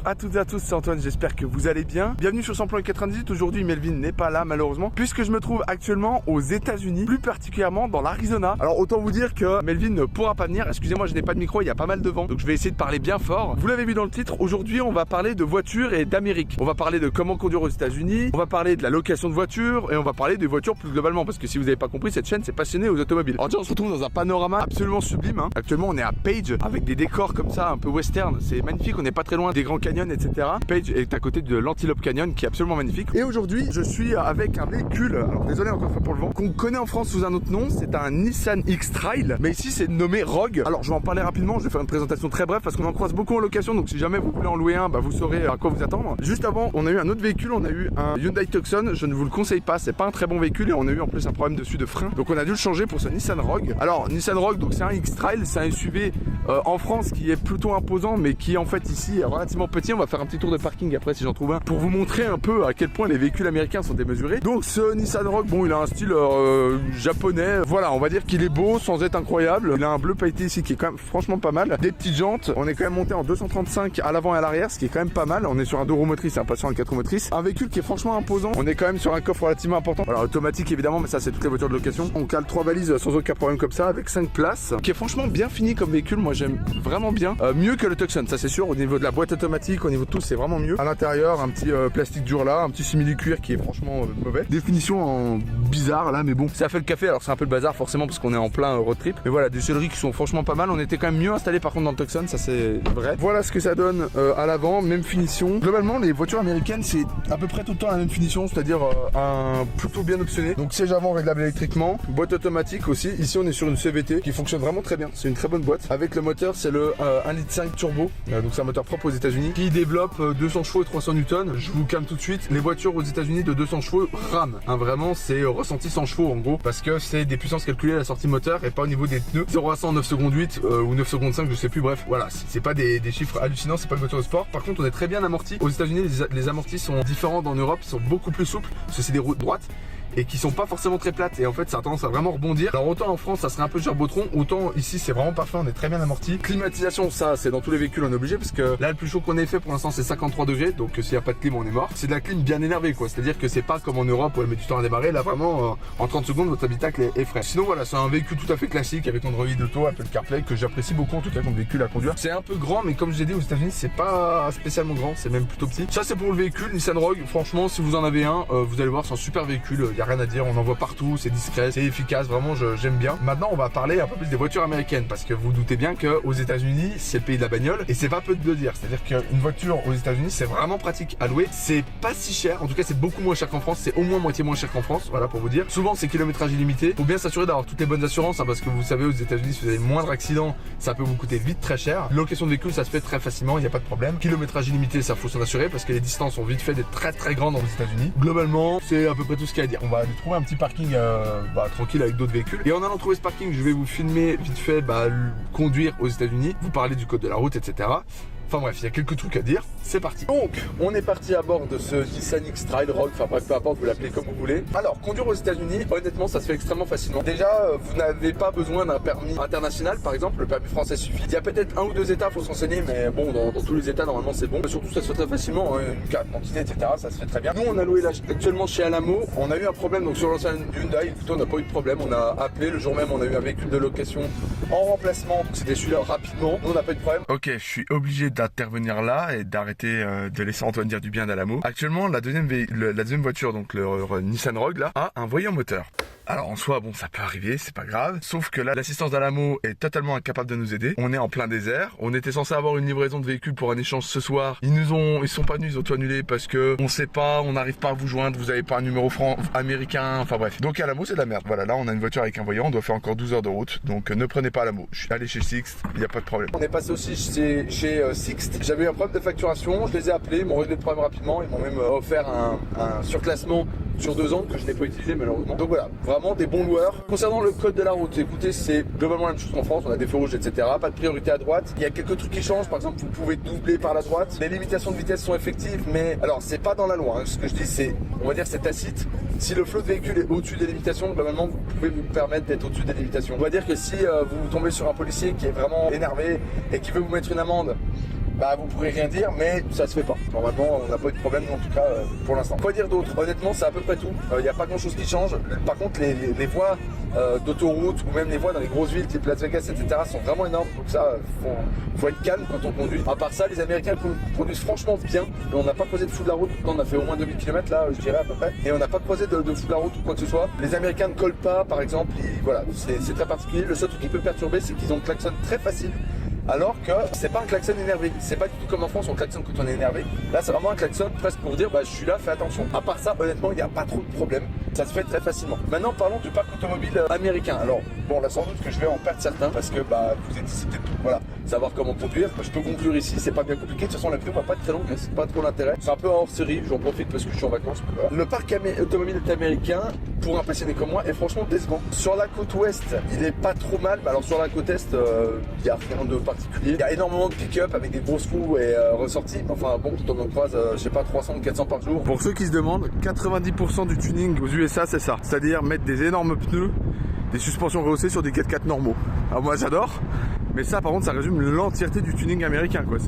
à toutes et à tous, c'est Antoine, j'espère que vous allez bien. Bienvenue sur Samplon 98. Aujourd'hui, Melvin n'est pas là malheureusement, puisque je me trouve actuellement aux États-Unis, plus particulièrement dans l'Arizona. Alors autant vous dire que Melvin ne pourra pas venir. Excusez-moi, je n'ai pas de micro, il y a pas mal de vent, donc je vais essayer de parler bien fort. Vous l'avez vu dans le titre, aujourd'hui on va parler de voitures et d'Amérique. On va parler de comment conduire aux États-Unis, on va parler de la location de voitures et on va parler des voitures plus globalement, parce que si vous n'avez pas compris, cette chaîne c'est passionné aux automobiles. Alors déjà on se retrouve dans un panorama absolument sublime, hein. Actuellement on est à Page avec des décors comme ça un peu western, c'est magnifique, on n'est pas très loin des Grands Canyons, etc. Page est à côté de l'Antelope Canyon qui est absolument magnifique. Et aujourd'hui je suis avec un véhicule, alors désolé encore une fois pour le vent, qu'on connaît en France sous un autre nom, c'est un Nissan X-Trail, mais ici c'est nommé Rogue. Alors je vais en parler rapidement, je vais faire une présentation très brève parce qu'on en croise beaucoup en location, donc si jamais vous voulez en louer un, bah vous saurez à quoi vous attendre. Juste avant on a eu un autre véhicule, on a eu un Hyundai Tucson, je ne vous le conseille pas, c'est pas un très bon véhicule et on a eu en plus un problème dessus de frein, donc on a dû le changer pour ce Nissan Rogue. Alors Nissan Rogue, donc c'est un X-Trail, c'est un SUV en France qui est plutôt imposant mais qui en fait ici est relativement petit. On va faire un petit tour de parking après si j'en trouve un pour vous montrer un peu à quel point les véhicules américains sont démesurés. Donc ce Nissan Rogue, bon il a un style japonais, voilà, on va dire qu'il est beau sans être incroyable. Il a un bleu pailleté ici qui est quand même franchement pas mal, des petites jantes, on est quand même monté en 235 à l'avant et à l'arrière, ce qui est quand même pas mal. On est sur un 2 roues motrices, pas sur un 4 roues motrices, un véhicule qui est franchement imposant. On est quand même sur un coffre relativement important, alors automatique évidemment, mais ça c'est toutes les voitures de location. On cale 3 valises sans aucun problème comme ça, avec 5 places, qui est franchement bien fini comme véhicule. Moi j'aime vraiment bien, mieux que le Tucson, ça c'est sûr. Au niveau de la boîte automatique, au niveau de tout, c'est vraiment mieux. À l'intérieur, un petit plastique dur là, un petit simili-cuir qui est franchement mauvais. Définition en bizarre là, mais bon, ça fait le café, alors c'est un peu le bazar forcément parce qu'on est en plein road trip. Mais voilà, des selleries qui sont franchement pas mal. On était quand même mieux installé par contre dans le Tucson, ça c'est vrai. Voilà ce que ça donne à l'avant, même finition. Globalement, les voitures américaines, c'est à peu près tout le temps la même finition, c'est-à-dire un plutôt bien optionné. Donc siège avant réglable électriquement, boîte automatique aussi. Ici, on est sur une CVT qui fonctionne vraiment très bien. C'est une très bonne boîte. Avec le moteur, c'est le 1,5 litre turbo. Donc c'est un moteur propre aux États-Unis qui développe 200 chevaux et 300 Newton. Je vous calme tout de suite. Les voitures aux États-Unis de 200 chevaux rament. Hein, vraiment, c'est ressenti 100 chevaux en gros, parce que c'est des puissances calculées à la sortie moteur et pas au niveau des pneus. 0 à 100 9 secondes 8 ou 9 secondes 5, je sais plus. Bref, voilà, c'est pas des chiffres hallucinants. C'est pas une voiture de sport. Par contre, on est très bien amorti. Aux États-Unis, les amortis sont différents d'en Europe. Ils sont beaucoup plus souples parce que c'est des routes droites et qui sont pas forcément très plates, et en fait ça a tendance à vraiment rebondir. Alors autant en France ça serait un peu gerbotron, autant ici c'est vraiment parfait, on est très bien amorti. Climatisation, ça c'est dans tous les véhicules, on est obligé, parce que là le plus chaud qu'on ait fait pour l'instant c'est 53 degrés, donc s'il n'y a pas de clim on est mort. C'est de la clim bien énervée quoi, c'est à dire que c'est pas comme en Europe où elle met du temps à démarrer. Là vraiment en 30 secondes votre habitacle est frais. Sinon voilà, c'est un véhicule tout à fait classique avec Android Auto, Apple CarPlay, que j'apprécie beaucoup en tout cas comme véhicule à conduire. C'est un peu grand, mais comme je l'ai dit, aux États-Unis c'est pas spécialement grand, c'est même plutôt petit. Ça c'est pour le véhicule Nissan Rogue. Franchement si vous en avez un, vous allez voir, c'est un super véhicule, y a rien à dire, on en voit partout, c'est discret, c'est efficace, vraiment j'aime bien. Maintenant on va parler un peu plus des voitures américaines, parce que vous doutez bien qu'aux États-Unis c'est le pays de la bagnole, et c'est pas peu de le dire, c'est à dire qu'une voiture aux États-Unis c'est vraiment pratique à louer, c'est pas si cher, en tout cas c'est beaucoup moins cher qu'en France, c'est au moins moitié moins cher qu'en France, voilà pour vous dire. Souvent c'est kilométrage illimité, faut bien s'assurer d'avoir toutes les bonnes assurances, hein, parce que vous savez aux États-Unis si vous avez le moindre accident ça peut vous coûter vite très cher. Location de véhicule ça se fait très facilement, il n'y a pas de problème. Kilométrage illimité, ça faut s'en assurer parce que les distances ont vite fait d'être très grandes aux États-Unis. Globalement c'est à peu près tout ce qu'il y a à dire. On va aller trouver un petit parking tranquille avec d'autres véhicules, et en allant trouver ce parking je vais vous filmer vite fait conduire aux États-Unis, vous parler du code de la route, etc. Enfin bref, il y a quelques trucs à dire, c'est parti. Donc, on est parti à bord de ce Nissan X-Trail Rogue, enfin bref, peu importe, vous l'appelez comme vous voulez. Alors, conduire aux États-Unis, honnêtement, ça se fait extrêmement facilement. Déjà, vous n'avez pas besoin d'un permis international, par exemple, le permis français suffit. Il y a peut-être un ou deux états, faut s'enseigner, mais bon, dans tous les états, normalement, c'est bon. Surtout, ça se fait très facilement, hein, une carte d'identité, etc., ça se fait très bien. Nous, on a loué là, actuellement chez Alamo, on a eu un problème, donc sur l'ancien Hyundai, écoutez, on n'a pas eu de problème, on a appelé, le jour même, on a eu un véhicule de location en remplacement, c'était celui-là rapidement, on n'a pas eu de problème. Ok, je suis obligé d'intervenir là et d'arrêter de laisser Antoine dire du bien d'Alamo. Actuellement, la deuxième voiture, donc le Nissan Rogue là, a un voyant moteur. Alors en soi, bon, ça peut arriver, c'est pas grave. Sauf que là, l'assistance d'Alamo est totalement incapable de nous aider. On est en plein désert. On était censé avoir une livraison de véhicules pour un échange ce soir. Ils sont pas venus, ils ont tout annulé parce que on sait pas, on n'arrive pas à vous joindre, vous avez pas un numéro américain, enfin bref. Donc Alamo, c'est de la merde. Voilà, là on a une voiture avec un voyant, on doit faire encore 12 heures de route. Donc ne prenez pas Alamo. Je suis allé chez Sixt, il n'y a pas de problème. On est passé aussi chez Sixt. J'avais eu un problème de facturation, je les ai appelés, ils m'ont réglé le problème rapidement, ils m'ont même offert un surclassement sur 2 ans que je n'ai pas utilisé malheureusement. Donc voilà, vraiment des bons loueurs. Concernant le code de la route, écoutez, c'est globalement la même chose qu'en France, on a des feux rouges, etc. Pas de priorité à droite. Il y a quelques trucs qui changent, par exemple, vous pouvez doubler par la droite. Les limitations de vitesse sont effectives, mais alors c'est pas dans la loi, hein. Ce que je dis, c'est, on va dire, c'est tacite. Si le flot de véhicule est au-dessus des limitations, globalement, vous pouvez vous permettre d'être au-dessus des limitations. On va dire que si vous tombez sur un policier qui est vraiment énervé et qui veut vous mettre une amende, bah vous pourrez rien dire, mais ça se fait pas. Normalement, on n'a pas eu de problème, en tout cas pour l'instant. Quoi dire d'autre? Honnêtement, c'est à peu près tout. Il n'y a pas grand chose qui change. Par contre, les voies d'autoroute ou même les voies dans les grosses villes type Las Vegas, etc. sont vraiment énormes. Donc ça, faut être calme quand on conduit. À part ça, les Américains conduisent franchement bien. Et on n'a pas croisé de fou de la route. On a fait au moins 2000 km là, je dirais à peu près. Et on n'a pas croisé de fou de la route ou quoi que ce soit. Les Américains ne collent pas, par exemple. Voilà, c'est très particulier. Le seul truc qui peut perturber, c'est qu'ils ont le klaxon très facile. Alors que c'est pas un klaxon énervé, c'est pas du tout comme en France on klaxonne quand on est énervé. Là c'est vraiment un klaxon presque pour dire bah je suis là, fais attention. À part ça, honnêtement il n'y a pas trop de problème, ça se fait très facilement. Maintenant parlons du parc automobile américain. Alors bon là sans doute que je vais en perdre certains parce que bah vous êtes ici peut-être voilà, savoir comment conduire. Je peux conclure ici, c'est pas bien compliqué, de toute façon la vidéo va pas être très longue, c'est pas trop l'intérêt. C'est un peu hors série, j'en profite parce que je suis en vacances. Voilà. Le parc automobile américain, pour un passionné comme moi, est franchement décevant. Sur la côte ouest, il est pas trop mal, alors sur la côte est, il n'y a rien de particulier. Il y a énormément de pick-up avec des grosses roues et ressorties. Enfin bon, quand on en croise, je sais pas, 300 ou 400 par jour. Pour ceux qui se demandent, 90% du tuning aux USA, c'est ça. C'est-à-dire mettre des énormes pneus, des suspensions rehaussées sur des 4x4 normaux. Alors moi j'adore, mais ça par contre ça résume l'entièreté du tuning américain quoi.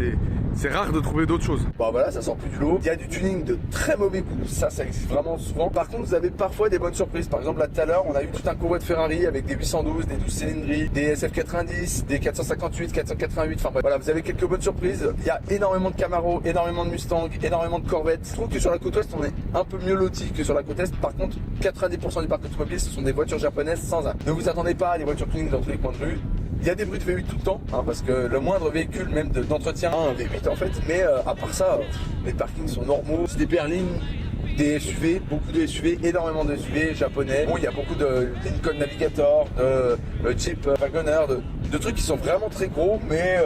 C'est rare de trouver d'autres choses. Bon voilà, ça sort plus du lot. Il y a du tuning de très mauvais goût, ça existe vraiment souvent. Par contre, vous avez parfois des bonnes surprises. Par exemple, là tout à l'heure, on a eu tout un convoi de Ferrari avec des 812, des 12 cylindries, des SF90, des 458, 488. Enfin bref, voilà, vous avez quelques bonnes surprises. Il y a énormément de Camaro, énormément de Mustang, énormément de Corvette. Je trouve que sur la côte ouest, on est un peu mieux loti que sur la côte est. Par contre, 90% du parc automobile, ce sont des voitures japonaises sans âme. Ne vous attendez pas à des voitures tuning dans tous les coins de rue. Il y a des bruits de V8 tout le temps, hein, parce que le moindre véhicule, même d'entretien, un V8 en fait. Mais à part ça, les parkings sont normaux. C'est des berlines, des SUV, beaucoup de SUV, énormément de SUV japonais. Bon, il y a beaucoup de Lincoln Navigator, de Jeep Wagoner, de trucs qui sont vraiment très gros, mais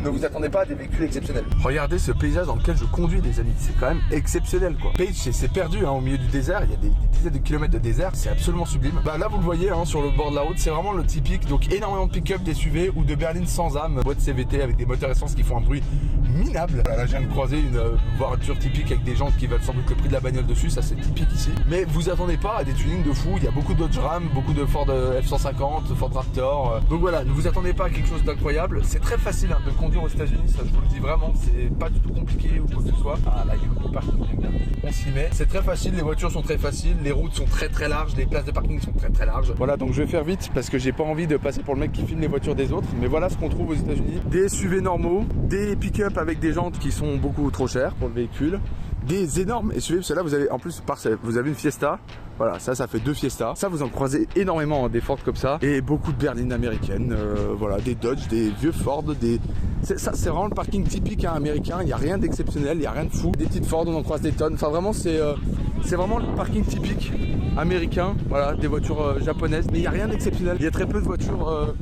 ne vous attendez pas à des véhicules exceptionnels. Regardez ce paysage dans lequel je conduis, les amis, c'est quand même exceptionnel quoi. Page c'est perdu hein, au milieu du désert, il y a des dizaines de kilomètres de désert, c'est absolument sublime. Bah là vous le voyez hein, sur le bord de la route, c'est vraiment le typique, donc énormément de pick-up, des SUV ou de berlines sans âme, boîte CVT avec des moteurs essence qui font un bruit minable. Là je viens de croiser une voiture typique avec des jantes qui valent sans doute le prix de la bagnole dessus, ça c'est typique ici. Mais vous attendez pas à des tunings de fou, il y a beaucoup de Dodge Ram, beaucoup de Ford F-150, Ford Raptor. Donc voilà, ne vous attendez pas à quelque chose d'incroyable, c'est très facile hein, de conduire aux États-Unis, ça je vous le dis vraiment, c'est pas du tout compliqué ou quoi que ce soit. Ah là il y a beaucoup de parking, bien. On s'y met, c'est très facile, les voitures sont très faciles, les routes sont très larges, les places de parking sont très larges. Voilà, donc je vais faire vite parce que j'ai pas envie de passer pour le mec qui filme les voitures des autres, mais voilà ce qu'on trouve aux États-Unis. Des SUV normaux, des pick-up avec des jantes qui sont beaucoup trop chères pour le véhicule, des énormes SUV, parce que là vous avez en plus vous avez une Fiesta. Voilà, ça fait 2 Fiesta. Ça, vous en croisez énormément, hein, des Ford comme ça. Et beaucoup de berlines américaines. Voilà, des Dodge, des vieux Ford. Ça, c'est vraiment le parking typique hein, américain. Il n'y a rien d'exceptionnel, il n'y a rien de fou. Des petites Ford, on en croise des tonnes. Enfin, vraiment, c'est vraiment le parking typique américain. Voilà, des voitures japonaises. Mais il n'y a rien d'exceptionnel. Il y a très peu de voitures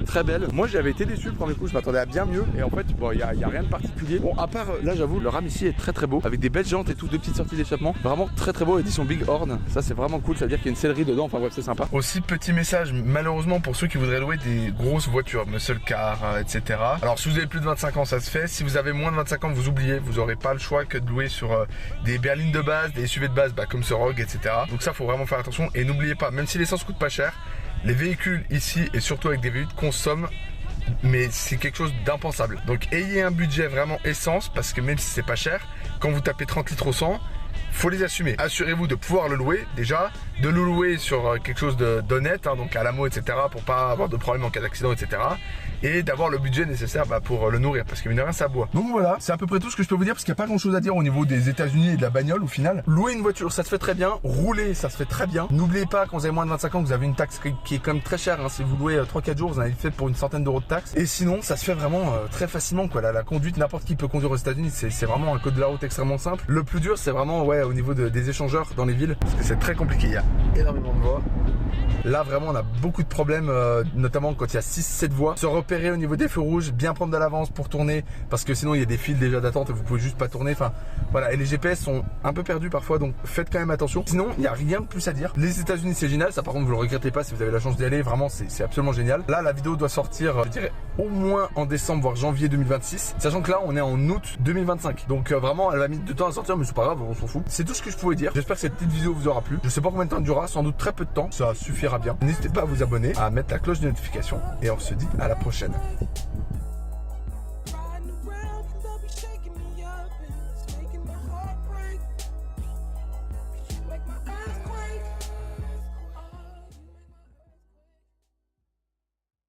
très belles. Moi, j'avais été déçu le premier coup. Je m'attendais à bien mieux. Et en fait, bon, il n'y a rien de particulier. Bon, à part, là, j'avoue, le RAM ici est très beau. Avec des belles jantes et tout, 2 petites sorties d'échappement. Vraiment très beau. Édition Big Horn. Ça, c'est vraiment cool, ça veut dire qu'il y a une sellerie dedans, enfin bref c'est sympa. Aussi petit message, malheureusement pour ceux qui voudraient louer des grosses voitures, muscle car, etc. Alors si vous avez plus de 25 ans ça se fait, si vous avez moins de 25 ans vous oubliez, vous n'aurez pas le choix que de louer sur des berlines de base, des SUV de base comme ce Rogue, etc. Donc ça faut vraiment faire attention et n'oubliez pas, même si l'essence coûte pas cher, les véhicules ici et surtout avec des V8 consomment, mais c'est quelque chose d'impensable. Donc ayez un budget vraiment essence parce que même si c'est pas cher, quand vous tapez 30 litres au 100, faut les assumer. Assurez-vous de pouvoir le louer déjà, de le louer sur quelque chose d'honnête, hein, donc à l'AMO, etc. pour pas avoir de problème en cas d'accident, etc. Et d'avoir le budget nécessaire pour le nourrir, parce que mine de rien ça boit. Donc voilà, c'est à peu près tout ce que je peux vous dire, parce qu'il n'y a pas grand chose à dire au niveau des États-Unis et de la bagnole au final. Louer une voiture, ça se fait très bien. Rouler, ça se fait très bien. N'oubliez pas, quand vous avez moins de 25 ans, que vous avez une taxe qui est quand même très chère. Hein. Si vous louez 3-4 jours, vous en avez fait pour une centaine d'euros de taxes. Et sinon, ça se fait vraiment très facilement, quoi. La conduite, n'importe qui peut conduire aux États-Unis. C'est vraiment un code de la route extrêmement simple. Le plus dur, c'est vraiment au niveau des échangeurs dans les villes, parce que c'est très compliqué. Il y a énormément de voies. Là vraiment on a beaucoup de problèmes, notamment quand il y a 6-7 voies. Se repérer au niveau des feux rouges, bien prendre de l'avance pour tourner, parce que sinon il y a des files déjà d'attente et vous pouvez juste pas tourner. Enfin voilà, et les GPS sont un peu perdus parfois, donc faites quand même attention. Sinon il n'y a rien de plus à dire. Les États-Unis c'est génial, ça par contre vous le regrettez pas si vous avez la chance d'y aller, vraiment c'est absolument génial. Là la vidéo doit sortir, je dirais au moins en décembre voire janvier 2026, sachant que là on est en août 2025. Donc vraiment elle va mettre du temps à sortir, mais c'est pas grave, on s'en fout. C'est tout ce que je pouvais dire. J'espère que cette petite vidéo vous aura plu. Je sais pas combien de temps elle durera, sans doute très peu de temps, ça suffira bien. N'hésitez pas à vous abonner, à mettre la cloche de notification et on se dit à la prochaine.